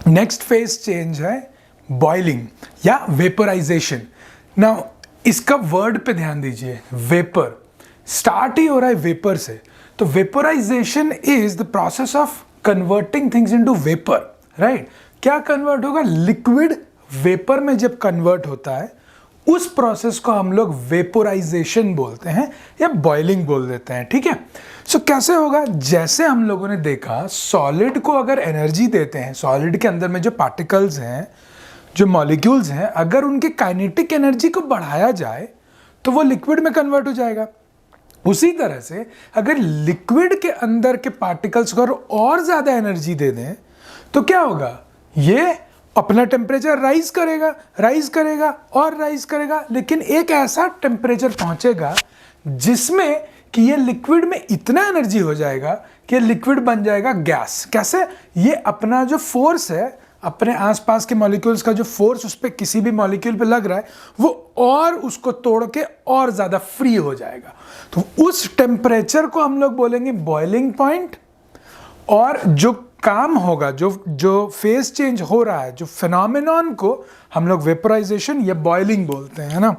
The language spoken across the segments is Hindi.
नेक्स्ट फेज चेंज है बॉइलिंग या वेपराइजेशन। नाउ इसका वर्ड पे ध्यान दीजिए, वेपर स्टार्ट ही हो रहा है वेपर से, तो vaporisation is the process of converting things into vapour, right. क्या कन्वर्ट होगा? लिक्विड वेपर में जब कन्वर्ट होता है उस प्रोसेस को हम लोग वेपोराइजेशन बोलते हैं या बॉइलिंग बोल देते हैं, ठीक है। सो कैसे होगा? जैसे हम लोगों ने देखा सॉलिड को अगर एनर्जी देते हैं, सॉलिड के अंदर में जो पार्टिकल्स हैं, जो मॉलिक्यूल्स हैं, अगर उनके काइनेटिक एनर्जी को बढ़ाया जाए तो वो लिक्विड में कन्वर्ट हो जाएगा। उसी तरह से अगर लिक्विड के अंदर के पार्टिकल्स को और ज्यादा एनर्जी दे दें तो क्या होगा? ये अपना टेम्परेचर राइज करेगा और राइज करेगा, लेकिन एक ऐसा टेम्परेचर पहुंचेगा जिसमें कि ये लिक्विड में इतना एनर्जी हो जाएगा कि लिक्विड बन जाएगा गैस। कैसे? ये अपना जो फोर्स है, अपने आसपास के मॉलिक्यूल्स का जो फोर्स उस पर किसी भी मॉलिक्यूल पे लग रहा है, वो और उसको तोड़ के और ज्यादा फ्री हो जाएगा। तो उस टेम्परेचर को हम लोग बोलेंगे बॉइलिंग पॉइंट। और जो काम होगा, जो फेज चेंज हो रहा है, जो फिनोमेनॉन को हम लोग वेपराइजेशन या बॉइलिंग बोलते हैं, है ना।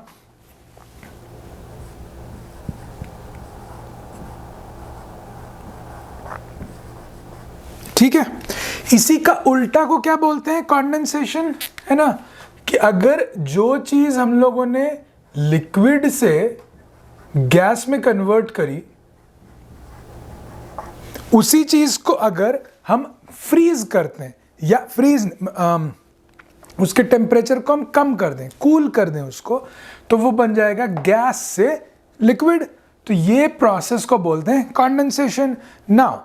ठीक है। इसी का उल्टा को क्या बोलते हैं? कंडेंसेशन, है ना। कि अगर जो चीज हम लोगों ने लिक्विड से गैस में कन्वर्ट करी, उसी चीज को अगर हम फ्रीज करते हैं या उसके टेम्परेचर को हम कम कर दें, कूल कर दें उसको, तो वो बन जाएगा गैस से लिक्विड। तो ये प्रोसेस को बोलते हैं condensation. Now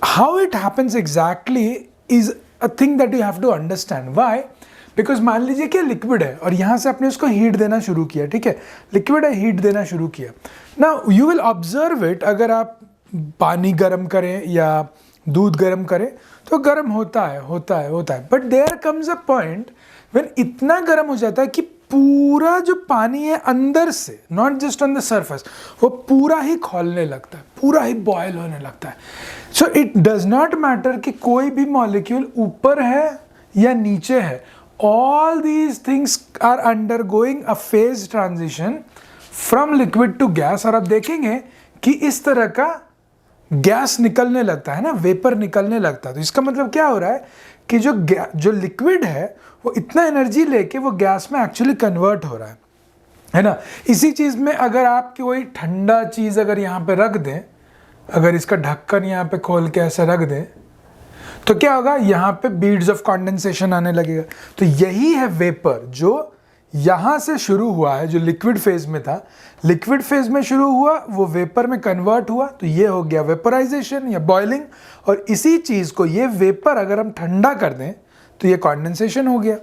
how it happens exactly is a thing that you have to understand. Why? Because मान लीजिए कि लिक्विड है और यहां से आपने उसको हीट देना शुरू किया, ठीक है। लिक्विड है, हीट देना शुरू किया। Now you will observe it, अगर आप पानी गर्म करें या दूध गर्म करें तो गर्म होता है। But there comes a point when इतना गर्म हो जाता है कि पूरा जो पानी है अंदर से, not just on the surface, वो पूरा ही खौलने लगता है, पूरा ही बॉयल होने लगता है। So it does not matter कि कोई भी मॉलिक्यूल ऊपर है या नीचे है, all these things are undergoing a phase transition from liquid to gas. और आप देखेंगे कि इस तरह का गैस निकलने लगता है ना, वेपर निकलने लगता है। तो इसका मतलब क्या हो रहा है कि जो लिक्विड है वो इतना एनर्जी लेके वो गैस में एक्चुअली कन्वर्ट हो रहा है ना। इसी चीज में अगर आप कोई ठंडा चीज अगर यहाँ पे रख दें, अगर इसका ढक्कन यहाँ पे खोल के ऐसे रख दें, तो क्या होगा? यहाँ पे बीड्स ऑफ कंडेंसेशन आने लगेगा। तो यही है वेपर, जो यहां से शुरू हुआ है, जो लिक्विड फेज में था, लिक्विड फेज में शुरू हुआ, वो वेपर में कन्वर्ट हुआ, तो ये हो गया वेपराइजेशन या बॉइलिंग। और इसी चीज को, ये वेपर अगर हम ठंडा कर दें तो ये कंडेंसेशन हो गया।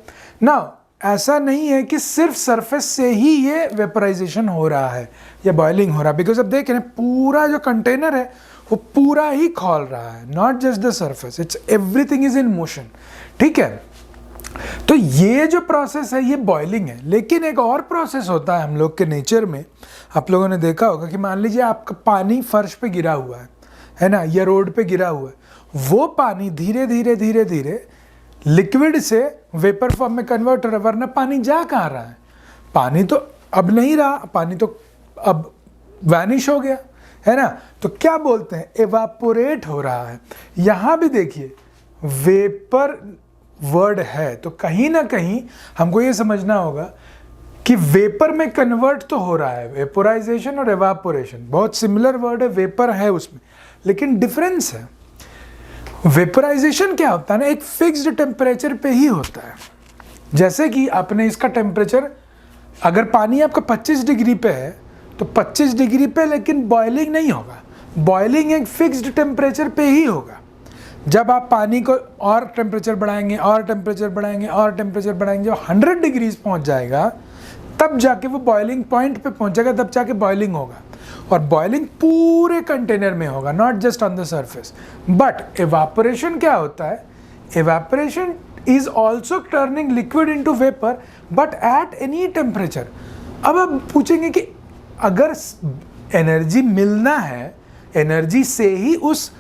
नाउ ऐसा नहीं है कि सिर्फ सरफेस से ही ये वेपराइजेशन हो रहा है या बॉइलिंग हो रहा है, बिकॉज अब देख रहे हैं पूरा जो कंटेनर है वो पूरा ही खोल रहा है, not just the surface, it's everything is in motion, ठीक है। तो ये जो प्रोसेस है ये बॉइलिंग है। लेकिन एक और प्रोसेस होता है हम लोग के नेचर में, आप लोगों ने देखा होगा कि मान लीजिए आपका पानी फर्श पे गिरा हुआ है ना, या रोड पे गिरा हुआ है, वो पानी धीरे धीरे लिक्विड से वेपर फॉर्म में कन्वर्ट हो रहा है। वरना पानी जा कहाँ रहा है? पानी तो अब नहीं रहा, पानी तो अब वैनिश हो गया, है ना। तो क्या बोलते हैं? एवापोरेट हो रहा है। यहां भी देखिए वेपर वर्ड है, तो कहीं ना कहीं हमको ये समझना होगा कि वेपर में कन्वर्ट तो हो रहा है। वेपोराइजेशन और एवापोरेशन बहुत सिमिलर वर्ड है, वेपर है उसमें, लेकिन डिफरेंस है। वेपोराइजेशन क्या होता है ना, एक फिक्स्ड टेम्परेचर पे ही होता है। जैसे कि आपने इसका टेम्परेचर, अगर पानी आपका 25 डिग्री पे है तो 25 डिग्री पे, लेकिन बॉइलिंग नहीं होगा। बॉइलिंग एक फिक्स्ड टेम्परेचर पे ही होगा। जब आप पानी को और टेम्परेचर बढ़ाएंगे और टेम्परेचर बढ़ाएंगे और टेम्परेचर बढ़ाएंगे, जब 100 डिग्रीज पहुंच जाएगा तब जाके वो बॉइलिंग पॉइंट पे पहुंचेगा, तब जाके बॉइलिंग होगा। और बॉइलिंग पूरे कंटेनर में होगा, not just on the surface. But evaporation क्या होता है? Evaporation is also turning liquid into vapour, but at any temperature. अब आप पूछेंगे कि अगर एनर्जी मिलना है, एनर्जी से ही उस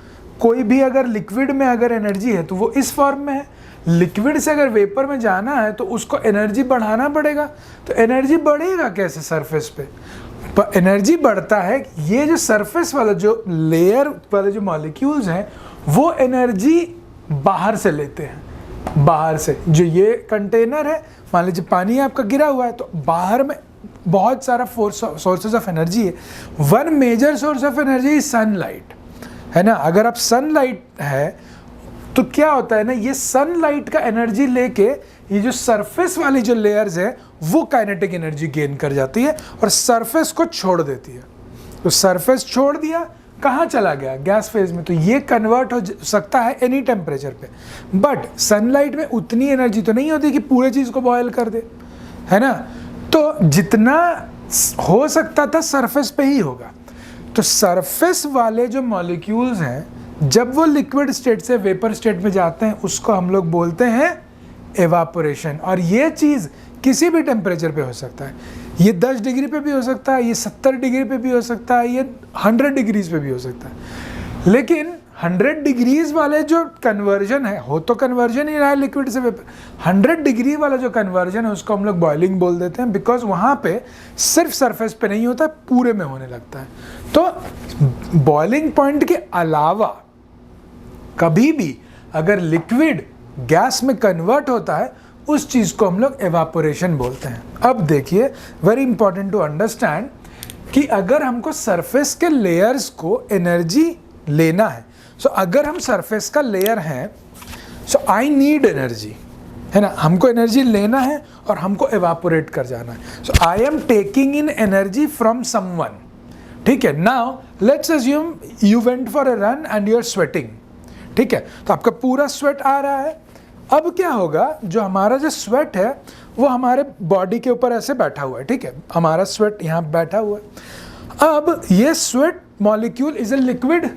कोई भी अगर लिक्विड में अगर एनर्जी है तो वो इस फॉर्म में है, लिक्विड से अगर वेपर में जाना है तो उसको एनर्जी बढ़ाना पड़ेगा। तो एनर्जी बढ़ेगा कैसे सरफेस पे? एनर्जी बढ़ता है, ये जो सरफेस वाला जो लेयर वाले जो मॉलिक्यूल्स हैं वो एनर्जी बाहर से लेते हैं। बाहर से जो ये कंटेनर है, मान लीजिए पानी आपका गिरा हुआ है, तो बाहर में बहुत सारा सोर्सेज ऑफ एनर्जी है। One major source of energy is sunlight, है ना। अगर आप सनलाइट है तो क्या होता है ना, ये सनलाइट का एनर्जी लेके ये जो सरफेस वाली जो लेयर्स है वो काइनेटिक एनर्जी गेन कर जाती है और सरफेस को छोड़ देती है। तो सरफेस छोड़ दिया, कहाँ चला गया? गैस फेज में। तो ये कन्वर्ट हो सकता है एनी टेम्परेचर पे, बट सनलाइट में उतनी एनर्जी तो नहीं होती कि पूरे चीज़ को बॉयल कर दे, है ना। तो जितना हो सकता था सरफेस पे ही होगा। तो सरफेस वाले जो मॉलिक्यूल्स हैं जब वो लिक्विड स्टेट से वेपर स्टेट में जाते हैं उसको हम लोग बोलते हैं एवापोरेशन। और ये चीज़ किसी भी टेम्परेचर पे हो सकता है। ये 10 डिग्री पे भी हो सकता है, ये 70 डिग्री पे भी हो सकता है, ये 100 डिग्रीज पे भी हो सकता है। लेकिन 100 डिग्रीज वाले जो कन्वर्जन है, हो तो कन्वर्जन ही रहा है लिक्विड से वेपर, 100 डिग्री वाला जो कन्वर्जन है उसको हम लोग बॉइलिंग बोल देते हैं, बिकॉज वहाँ पे सिर्फ सरफेस पे नहीं होता, पूरे में होने लगता है। तो बॉइलिंग पॉइंट के अलावा कभी भी अगर लिक्विड गैस में कन्वर्ट होता है उस चीज़ को हम लोग एवापोरेशन बोलते हैं। अब देखिए, वेरी इंपॉर्टेंट टू अंडरस्टैंड कि अगर हमको सरफेस के लेयर्स को एनर्जी लेना है, सो अगर हम सरफेस का लेयर हैं, सो आई नीड एनर्जी, है ना। हमको एनर्जी लेना है और हमको एवापोरेट कर जाना है। So I am taking in energy from someone, ठीक है। Now let's assume you went for a run and you are sweating, ठीक है। तो आपका पूरा स्वेट आ रहा है। अब क्या होगा, जो हमारा जो स्वेट है वो हमारे बॉडी के ऊपर ऐसे बैठा हुआ है, ठीक है। हमारा स्वेट यहाँ बैठा हुआ है। अब ये sweat molecule is a liquid,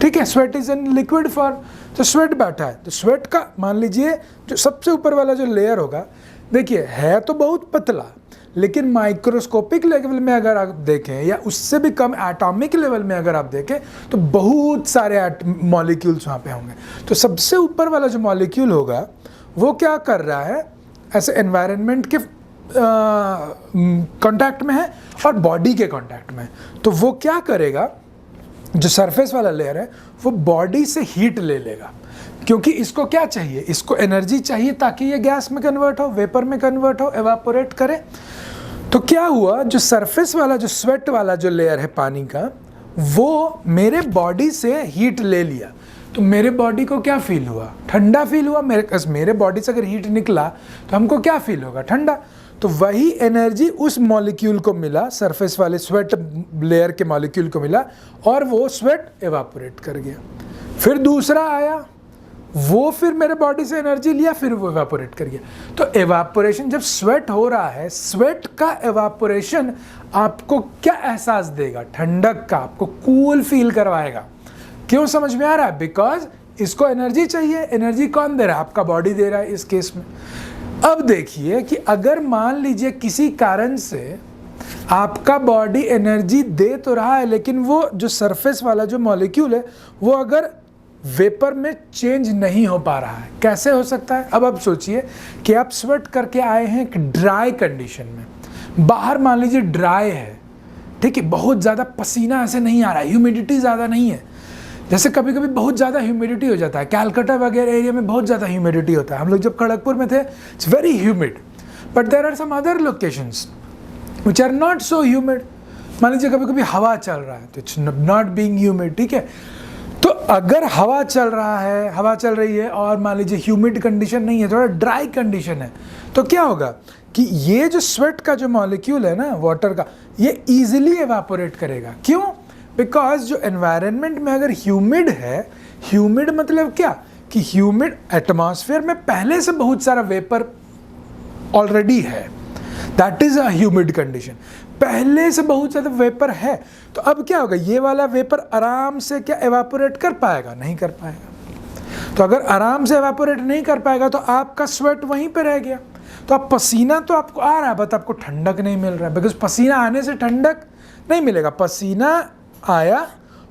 ठीक है। Sweat is in liquid form. तो स्वेट बैठा है, तो स्वेट का मान लीजिए जो सबसे ऊपर वाला जो लेयर होगा, देखिए है तो बहुत पतला, लेकिन माइक्रोस्कोपिक लेवल में अगर आप देखें या उससे भी कम एटॉमिक लेवल में अगर आप देखें तो बहुत सारे मॉलिक्यूल्स वहाँ पे होंगे। तो सबसे ऊपर वाला जो मॉलिक्यूल होगा वो क्या कर रहा है, ऐसे एनवायरनमेंट के कांटेक्ट में है और बॉडी के कांटेक्ट में है। तो वो क्या करेगा, जो सरफेस वाला लेयर है वो बॉडी से हीट ले लेगा, क्योंकि इसको क्या चाहिए, इसको एनर्जी चाहिए ताकि ये गैस में कन्वर्ट हो, वेपर में कन्वर्ट हो, एवापोरेट करे। तो क्या हुआ, जो सरफेस वाला जो स्वेट वाला जो लेयर है पानी का, वो मेरे बॉडी से हीट ले लिया। तो मेरे बॉडी को क्या फील हुआ, ठंडा फील हुआ। मेरे बॉडी से अगर हीट निकला तो हमको क्या फील होगा, ठंडा। तो वही एनर्जी उस मॉलिक्यूल को मिला, सरफेस वाले स्वेट लेयर के मॉलिक्यूल को मिला, और वो स्वेट एवापोरेट कर गया। फिर दूसरा आया, वो फिर मेरे बॉडी से एनर्जी लिया, फिर वो एवापोरेट कर गया। तो एवापोरेशन जब स्वेट हो रहा है, स्वेट का एवापोरेशन आपको क्या एहसास देगा, ठंडक का, आपको कूल फील करवाएगा। क्यों, समझ में आ रहा है? बिकॉज इसको एनर्जी चाहिए। एनर्जी कौन दे रहा है, आपका बॉडी दे रहा है इस केस में। अब देखिए कि अगर मान लीजिए किसी कारण से आपका बॉडी एनर्जी दे तो रहा है, लेकिन वो जो सरफेस वाला जो मॉलिक्यूल है वो अगर वेपर में चेंज नहीं हो पा रहा है, कैसे हो सकता है? अब आप सोचिए कि आप स्वेट करके आए हैं एक ड्राई कंडीशन में, बाहर मान लीजिए ड्राई है, ठीक है, बहुत ज़्यादा पसीना ऐसे नहीं आ रहा है, ह्यूमिडिटी ज़्यादा नहीं है। जैसे कभी कभी बहुत ज़्यादा ह्यूमिडिटी हो जाता है, कैलकाटा वगैरह एरिया में बहुत ज़्यादा ह्यूमिडिटी होता है। हम लोग जब खड़गपुर में थे, it's very humid, but there are some other locations which are not so humid. मान लीजिए कभी कभी हवा चल रहा है तो इट्स नॉट बीइंग ह्यूमिड, ठीक है। तो अगर हवा चल रहा है, हवा चल रही है और मान लीजिए ह्यूमिड कंडीशन नहीं है, थोड़ा ड्राई कंडीशन है, तो क्या होगा कि ये जो स्वेट का जो मॉलिक्यूल है ना वाटर का, ये इजीली एवापोरेट करेगा। क्यों? बिकॉज जो एनवायरनमेंट में अगर ह्यूमिड है, ह्यूमिड मतलब क्या कि ह्यूमिड एटमॉस्फेयर में पहले से बहुत सारा वेपर ऑलरेडी है, that is a humid condition, पहले से बहुत ज़्यादा वेपर है। तो अब क्या होगा, ये वाला वेपर आराम से क्या एवापोरेट कर पाएगा? नहीं कर पाएगा। तो अगर आराम से एवापोरेट नहीं कर पाएगा तो आपका स्वेट वहीं पे रह गया। तो आप पसीना तो आपको आ रहा है, बट आपको ठंडक नहीं मिल रहा है, बिकॉज पसीना आने से ठंडक नहीं मिलेगा। पसीना आया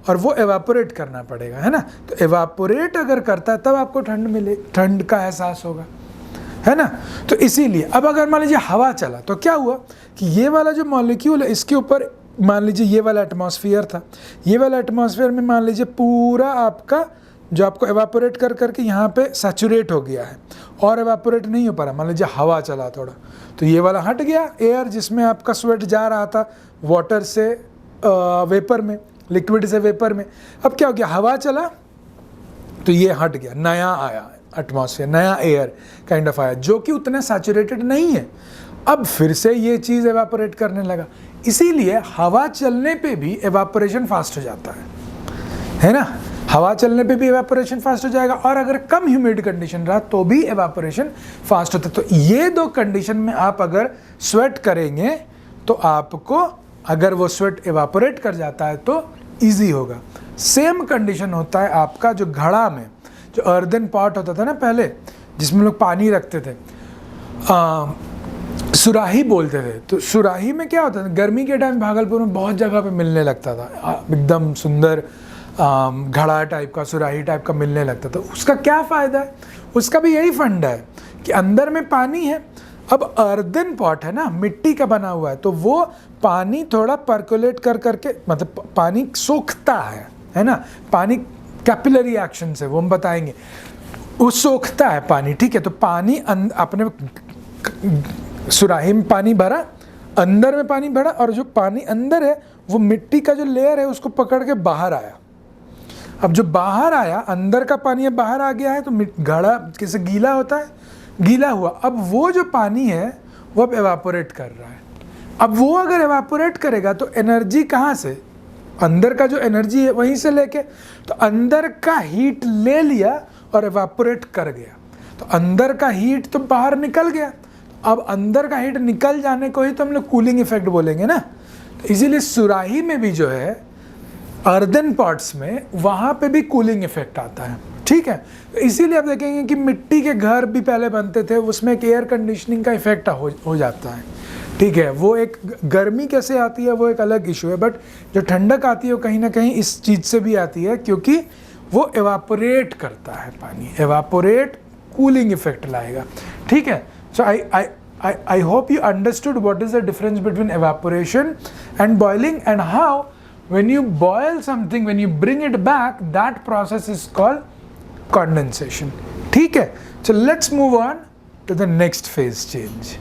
और वो एवापोरेट करना पड़ेगा, है ना। तो एवापोरेट अगर करता है तब आपको ठंड का एहसास होगा, है ना। तो इसीलिए अब अगर मान लीजिए हवा चला तो क्या हुआ कि ये वाला जो मॉलिक्यूल है इसके ऊपर मान लीजिए ये वाला एटमॉस्फेयर था, ये वाला एटमॉस्फेयर में मान लीजिए पूरा आपका जो आपको एवापोरेट कर करके यहाँ पे सैचुरेट हो गया है और एवापोरेट नहीं हो पा रहा। मान लीजिए हवा चला थोड़ा तो ये वाला हट गया, एयर जिसमें आपका स्वेट जा रहा था वाटर से वेपर में, लिक्विड से वेपर में। अब क्या हो गया, हवा चला तो ये हट गया, नया आया एटमॉस्फेयर, नया एयर काइंड ऑफ आया जो कि उतना सैचुरेटेड नहीं है। अब फिर से ये चीज़ एवापोरेट करने लगा, इसीलिए हवा चलने पे भी एवापोरेशन फास्ट हो जाता है ना। हवा चलने पे भी एवापोरेशन फास्ट हो जाएगा और अगर कम ह्यूमिड कंडीशन रहा तो भी एवापोरेशन फास्ट होता है। तो ये दो कंडीशन में आप अगर स्वेट करेंगे तो आपको अगर वो स्वेट एवापोरेट कर जाता है तो इजी होगा। सेम कंडीशन होता है आपका जो घड़ा में, जो अर्दन पॉट होता था ना पहले जिसमें लोग पानी रखते थे, सुराही बोलते थे। तो सुराही में क्या होता था, गर्मी के टाइम भागलपुर में बहुत जगह पे मिलने लगता था, एकदम सुंदर घड़ा टाइप का, सुराही टाइप का मिलने लगता था। उसका क्या फ़ायदा है, उसका भी यही फंडा है कि अंदर में पानी है। अब अर्दन पॉट है ना, मिट्टी का बना हुआ है, तो वो पानी थोड़ा पर्कुलेट कर करके, मतलब पानी सोखता है ना, पानी कैपिलरी एक्शन से, वो हम बताएंगे, वो सोखता है पानी, ठीक है। तो पानी अपने सुराही में पानी भरा, अंदर में पानी भरा, और जो पानी अंदर है वो मिट्टी का जो लेयर है उसको पकड़ के बाहर आया। अब जो बाहर आया, अंदर का पानी अब बाहर आ गया है, तो घड़ा कैसे गीला होता है, गीला हुआ। अब वो जो पानी है वो अब एवापोरेट कर रहा है। अब वो अगर एवापोरेट करेगा तो एनर्जी कहाँ से, अंदर का जो एनर्जी है वहीं से लेके, तो अंदर का हीट ले लिया और एवापोरेट कर गया। तो अंदर का हीट तो बाहर निकल गया। अब अंदर का हीट निकल जाने को ही तो हम लोग कूलिंग इफेक्ट बोलेंगे ना। तो इसीलिए सुराही में भी जो है अर्दन पॉट्स में, वहाँ पे भी कूलिंग इफेक्ट आता है, ठीक है। तो इसीलिए आप देखेंगे कि मिट्टी के घर भी पहले बनते थे, उसमें एक एयर कंडीशनिंग का इफेक्ट हो जाता है, ठीक है। वो एक गर्मी कैसे आती है वो एक अलग इशू है, बट जो ठंडक आती है वो कहीं ना कहीं इस चीज़ से भी आती है, क्योंकि वो एवापोरेट करता है पानी, एवापोरेट कूलिंग इफेक्ट लाएगा, ठीक है। सो I hope you understood what is the difference between evaporation and boiling, and how when you boil something, when you bring it back, that process is called condensation. ठीक है, so let's move on to the next phase change.